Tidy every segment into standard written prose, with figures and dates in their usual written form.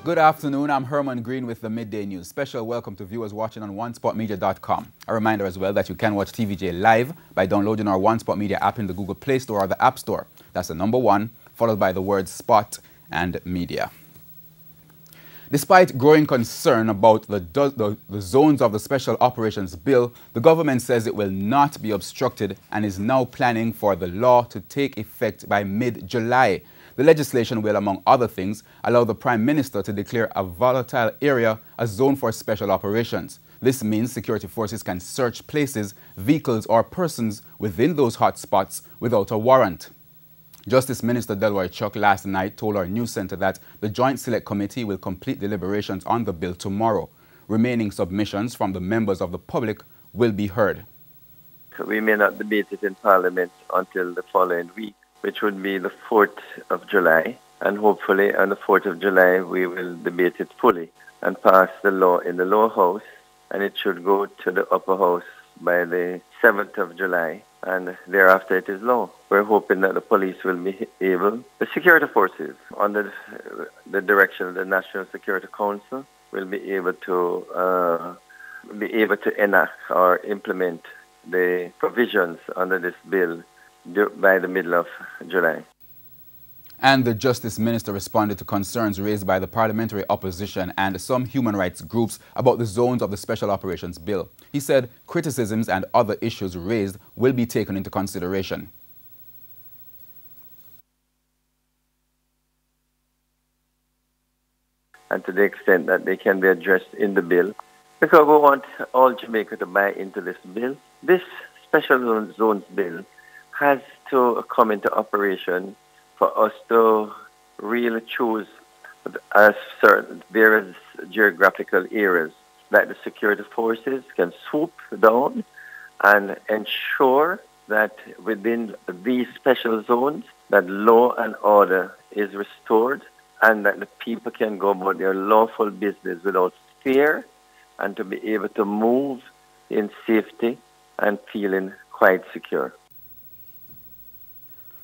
Good afternoon, I'm Herman Green with the Midday News. Special welcome to viewers watching on onespotmedia.com. A reminder as well that you can watch TVJ live by downloading our One Spot Media app in the Google Play Store or the App Store. That's the number 1, followed by the words Spot and Media. Despite growing concern about the zones of the Special Operations Bill, the government says it will not be obstructed and is now planning for the law to take effect by mid-July. The legislation will, among other things, allow the Prime Minister to declare a volatile area a zone for special operations. This means security forces can search places, vehicles or persons within those hotspots without a warrant. Justice Minister Delroy Chuck last night told our news center that the Joint Select Committee will complete deliberations on the bill tomorrow. Remaining submissions from the members of the public will be heard. We may not debate it in Parliament until the following week, which would be the 4th of July. And hopefully on the 4th of July, we will debate it fully and pass the law in the lower house. And it should go to the upper house by the 7th of July. And thereafter it is law. We're hoping that the police will be able, the security forces, under the direction of the National Security Council, will be able to enact or implement the provisions under this bill by the middle of July. And the Justice Minister responded to concerns raised by the parliamentary opposition and some human rights groups about the zones of the Special Operations Bill. He said criticisms and other issues raised will be taken into consideration. And to the extent that they can be addressed in the bill, because we want all Jamaica to buy into this bill. This Special Zones Bill has to come into operation for us to really choose certain various geographical areas that the security forces can swoop down and ensure that within these special zones that law and order is restored and that the people can go about their lawful business without fear and to be able to move in safety and feeling quite secure.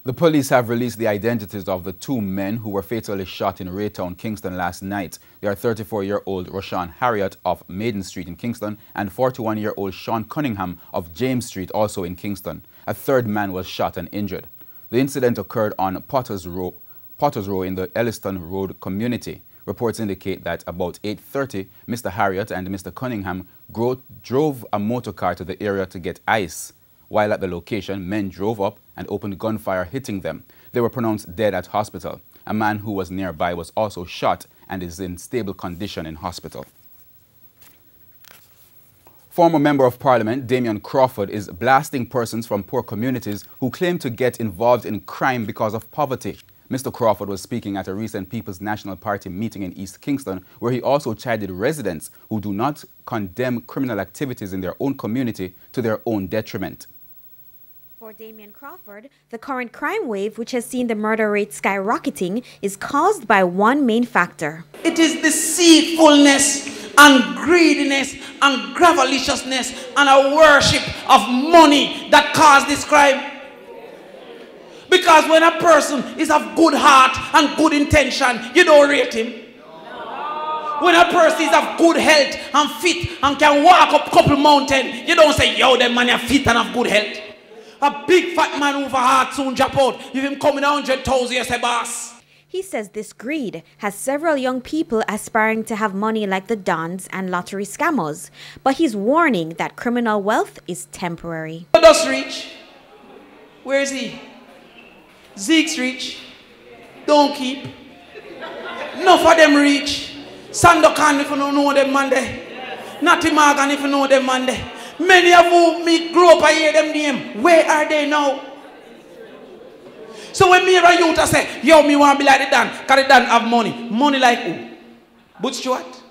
The police have released the identities of the 2 men who were fatally shot in Raytown, Kingston last night. They are 34-year-old Roshan Harriott of Maiden Street in Kingston and 41-year-old Sean Cunningham of James Street, also in Kingston. A 3rd man was shot and injured. The incident occurred on Potters Row in the Elliston Road community. Reports indicate that about 8:30, Mr. Harriott and Mr. Cunningham drove a motorcar to the area to get ice. While at the location, men drove up and opened gunfire, hitting them. They were pronounced dead at hospital. A man who was nearby was also shot and is in stable condition in hospital. Former Member of Parliament Damian Crawford is blasting persons from poor communities who claim to get involved in crime because of poverty. Mr. Crawford was speaking at a recent People's National Party meeting in East Kingston, where he also chided residents who do not condemn criminal activities in their own community to their own detriment. For Damian Crawford, the current crime wave, which has seen the murder rate skyrocketing, is caused by one main factor. It is deceitfulness and greediness and graveliciousness and a worship of money that cause this crime. Because when a person is of good heart and good intention, you don't rate him. When a person is of good health and fit and can walk up a couple mountains, you don't say, yo, them man are fit and have good health. A big fat man over heart soon drop out. If him coming 100,000, you say, boss. He says this greed has several young people aspiring to have money like the Dons and lottery scammers. But he's warning that criminal wealth is temporary. Does reach? Where is he? Zeke's reach. Don't keep. Enough of them reach. Sandokan if you don't know them man there. Natty Morgan if you know them man there. Many of who me grew up, I hear them name. Where are they now? So when me hear a youth I say, yo, me want to be like the Dan, because the Dan have money. Money like who? Butch Stewart?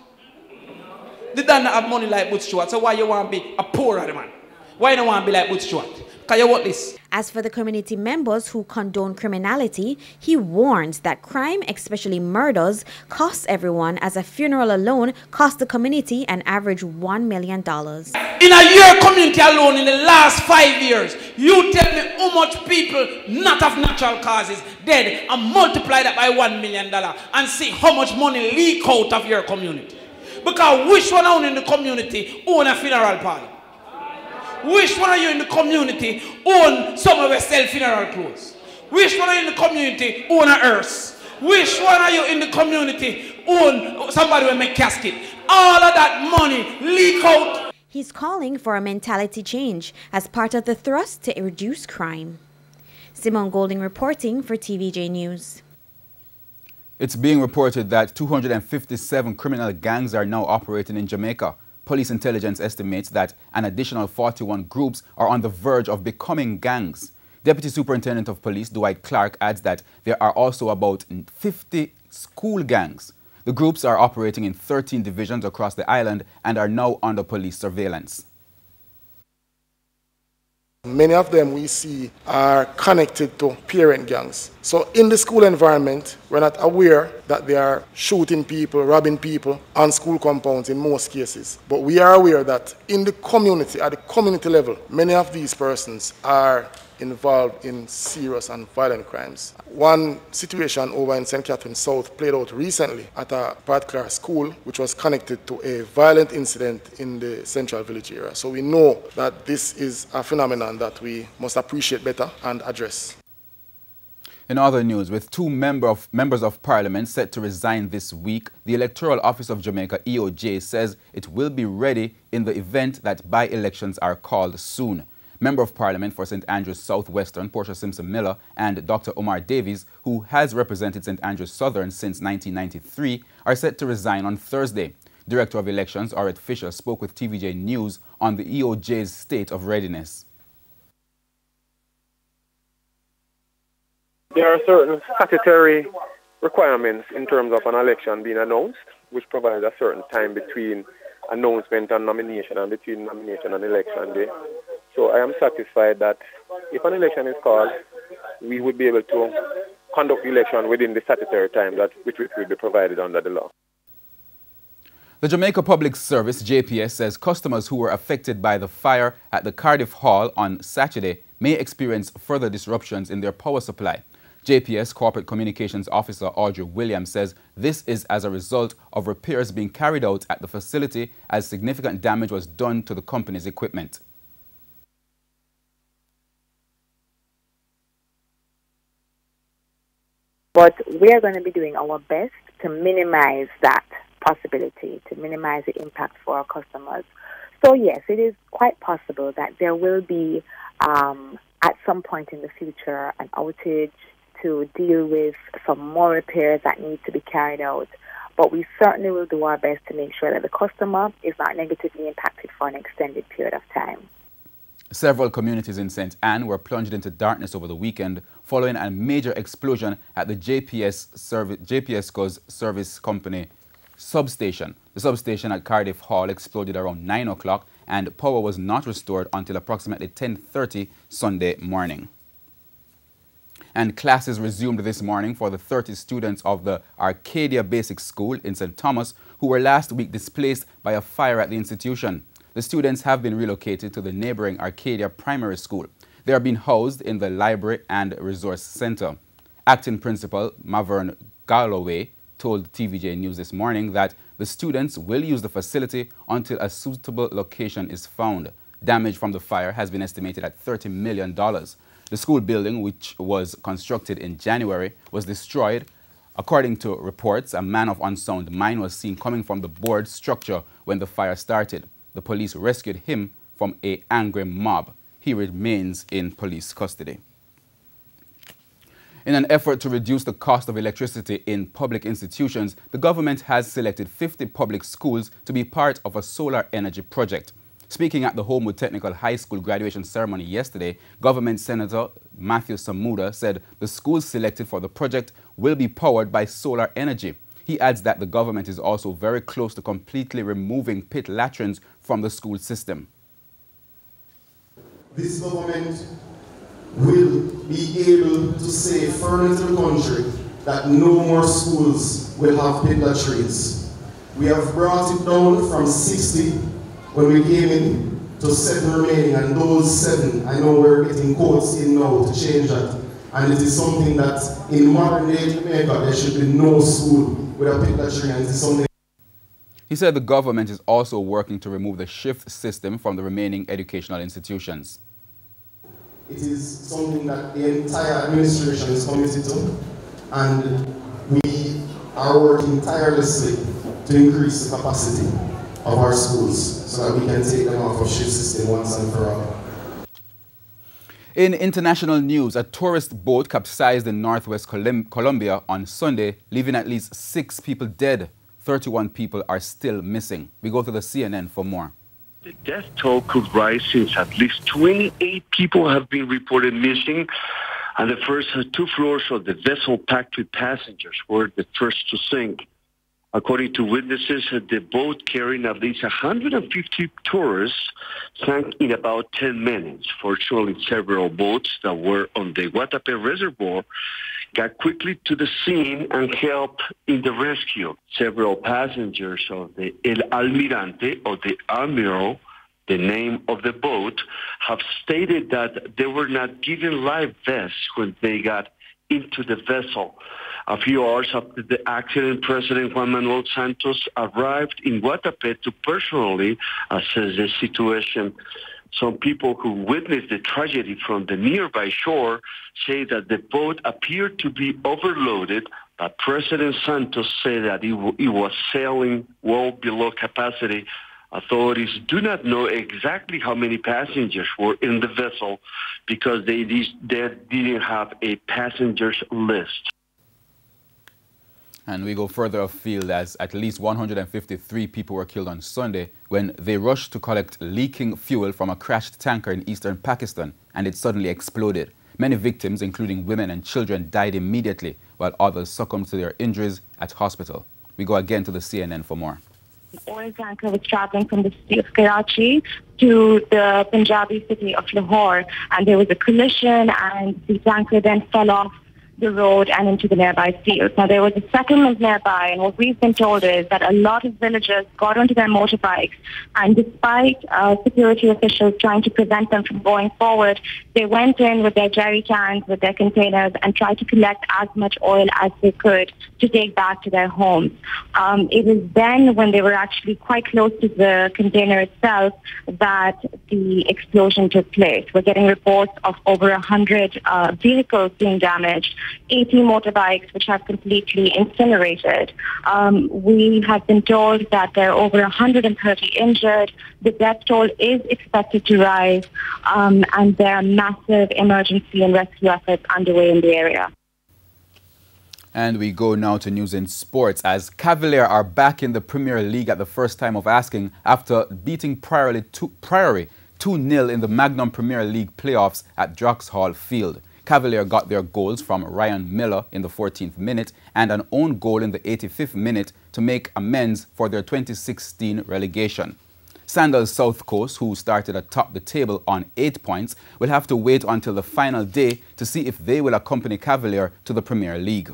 The Dan have money like Butch Stewart. So why you want to be a poorer man? Why you don't want to be like Butch Stewart? Can you what this? As for the community members who condone criminality, he warns that crime, especially murders, costs everyone, as a funeral alone cost the community an average $1 million. In a year community alone, in the last 5 years, you tell me how much people not of natural causes dead and multiply that by $1 million and see how much money leak out of your community. Because which one own in the community own a funeral party? Which one of you in the community own somewhere where sell funeral clothes? Which one of you in the community own a hearse? Which one of you in the community own somebody will make casket? All of that money leak out. He's calling for a mentality change as part of the thrust to reduce crime. Simone Golding reporting for TVJ News. It's being reported that 257 criminal gangs are now operating in Jamaica. Police intelligence estimates that an additional 41 groups are on the verge of becoming gangs. Deputy Superintendent of Police Dwight Clark adds that there are also about 50 school gangs. The groups are operating in 13 divisions across the island and are now under police surveillance. Many of them we see are connected to parent gangs. So in the school environment, we're not aware that they are shooting people, robbing people on school compounds in most cases. But we are aware that in the community, at the community level, many of these persons are involved in serious and violent crimes. One situation over in St. Catherine South played out recently at a particular school which was connected to a violent incident in the Central Village area. So we know that this is a phenomenon that we must appreciate better and address. In other news, with two members of Parliament set to resign this week, the Electoral Office of Jamaica, EOJ, says it will be ready in the event that by-elections are called soon. Member of Parliament for St. Andrews Southwestern, Portia Simpson-Miller, and Dr. Omar Davies, who has represented St. Andrews Southern since 1993, are set to resign on Thursday. Director of Elections, Orette Fisher, spoke with TVJ News on the EOJ's state of readiness. There are certain statutory requirements in terms of an election being announced, which provides a certain time between announcement and nomination and between nomination and election day. So I am satisfied that if an election is called, we would be able to conduct the election within the statutory time which will be provided under the law. The Jamaica Public Service, JPS, says customers who were affected by the fire at the Cardiff Hall on Saturday may experience further disruptions in their power supply. JPS Corporate Communications Officer Audrey Williams says this is as a result of repairs being carried out at the facility as significant damage was done to the company's equipment. But we are going to be doing our best to minimize that possibility, to minimize the impact for our customers. So yes, it is quite possible that there will be, at some point in the future, an outage to deal with some more repairs that need to be carried out. But we certainly will do our best to make sure that the customer is not negatively impacted for an extended period of time. Several communities in St. Ann were plunged into darkness over the weekend following a major explosion at the JPSCO's service company substation. The substation at Cardiff Hall exploded around 9 o'clock and power was not restored until approximately 10:30 Sunday morning. And classes resumed this morning for the 30 students of the Arcadia Basic School in St. Thomas who were last week displaced by a fire at the institution. The students have been relocated to the neighboring Arcadia Primary School. They are being housed in the Library and Resource Center. Acting Principal Mavern Galloway told TVJ News this morning that the students will use the facility until a suitable location is found. Damage from the fire has been estimated at $30 million. The school building, which was constructed in January, was destroyed. According to reports, a man of unsound mind was seen coming from the board structure when the fire started. The police rescued him from an angry mob. He remains in police custody. In an effort to reduce the cost of electricity in public institutions, the government has selected 50 public schools to be part of a solar energy project. Speaking at the Homewood Technical High School graduation ceremony yesterday, Government Senator Matthew Samuda said the schools selected for the project will be powered by solar energy. He adds that the government is also very close to completely removing pit latrines from the school system. this government will be able to say firmly to the country that no more schools will have peddler trades. We have brought it down from 60 when we came in to 7 remaining, and those 7, I know we're getting quotes in now to change that. And it is something that in modern day Jamaica there should be no school with a peddler trade, and it is something. He said the government is also working to remove the shift system from the remaining educational institutions. It is something that the entire administration is committed to, and we are working tirelessly to increase the capacity of our schools so that we can take them off of shift system once and for all. In international news, a tourist boat capsized in northwest Colombia on Sunday, leaving at least 6 people dead. 31 people are still missing. We go to the CNN for more. The death toll could rise since at least 28 people have been reported missing, and the first 2 floors of the vessel packed with passengers were the first to sink. According to witnesses, the boat carrying at least 150 tourists sank in about 10 minutes. Fortunately, several boats that were on the Guatapé Reservoir got quickly to the scene and helped in the rescue. Several passengers of the El Almirante, or the Admiral, the name of the boat, have stated that they were not given life vests when they got into the vessel. A few hours after the accident, President Juan Manuel Santos arrived in Guatapé to personally assess the situation. Some people who witnessed the tragedy from the nearby shore say that the boat appeared to be overloaded, but President Santos said that it was sailing well below capacity. Authorities do not know exactly how many passengers were in the vessel because they didn't have a passengers list. And we go further afield as at least 153 people were killed on Sunday when they rushed to collect leaking fuel from a crashed tanker in eastern Pakistan, and it suddenly exploded. Many victims, including women and children, died immediately, while others succumbed to their injuries at hospital. We go again to the CNN for more. The oil tanker was traveling from the city of Karachi to the Punjabi city of Lahore, and there was a collision, and the tanker then fell off the road and into the nearby fields. Now, there was a settlement nearby, and what we've been told is that a lot of villagers got onto their motorbikes, and despite security officials trying to prevent them from going forward, they went in with their jerry cans, with their containers, and tried to collect as much oil as they could to take back to their homes. It was then, when they were actually quite close to the container itself, that the explosion took place. We're getting reports of over 100 vehicles being damaged, 80 motorbikes which have completely incinerated. We have been told that there are over 130 injured. The death toll is expected to rise, and there are massive emergency and rescue efforts underway in the area. And we go now to news in sports, as Cavalier are back in the Premier League at the first time of asking after beating Priory 2-0 in the Magnum Premier League playoffs at Draughall Field. Cavalier got their goals from Ryan Miller in the 14th minute and an own goal in the 85th minute to make amends for their 2016 relegation. Sandals South Coast, who started atop the table on 8 points, will have to wait until the final day to see if they will accompany Cavalier to the Premier League.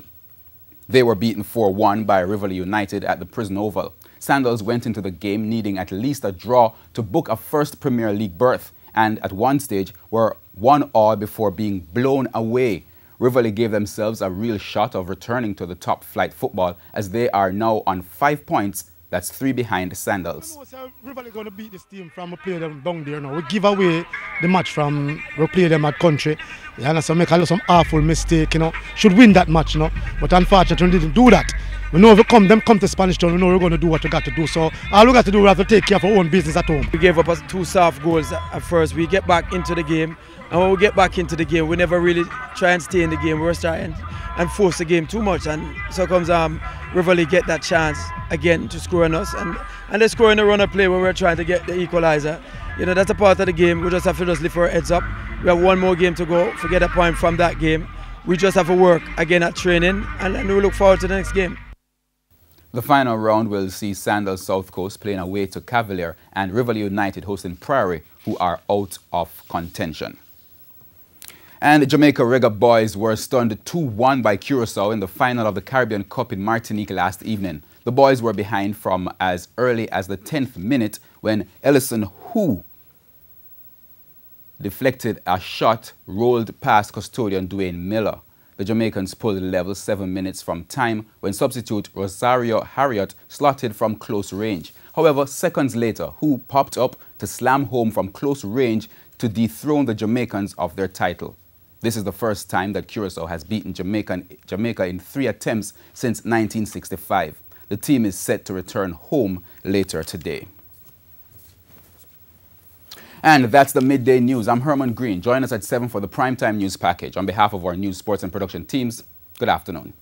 They were beaten 4-1 by Rivoli United at the Prison Oval. Sandals went into the game needing at least a draw to book a first Premier League berth, and at one stage were 1-1 before being blown away. Rivoli gave themselves a real shot of returning to the top flight football, as they are now on 5 points. That's 3 behind Sandals. Rivoli going to beat this team from we play them down there now. We give away the match from we play them at country. Yeah, and so make some awful mistake, you know. Should win that match, you know. But unfortunately, we didn't do that. We know if them come to Spanish Town, we know we're going to do what we got to do. So all we got to do is have to take care of our own business at home. We gave up 2 soft goals at first. We get back into the game, and when we get back into the game, we never really try and stay in the game. We were trying and force the game too much, and so comes Rivoli get that chance again to score on us, and they score in a run of play when we're trying to get the equalizer. You know, that's a part of the game. We just have to lift our heads up. We have 1 more game to go. Forget a point from that game. We just have to work again at training, and we look forward to the next game. The final round will see Sandals South Coast playing away to Cavalier and Rivoli United hosting Priory, who are out of contention. And the Jamaica Reggae boys were stunned 2-1 by Curaçao in the final of the Caribbean Cup in Martinique last evening. The boys were behind from as early as the 10th minute when Ellison, who deflected a shot, rolled past custodian Dwayne Miller. The Jamaicans pulled level 7 minutes from time when substitute Rosario Harriott slotted from close range. However, seconds later, Who popped up to slam home from close range to dethrone the Jamaicans of their title. This is the first time that Curaçao has beaten Jamaica in 3 attempts since 1965. The team is set to return home later today. And that's the Midday News. I'm Herman Green. Join us at 7 for the Primetime News Package. On behalf of our news, sports and production teams, good afternoon.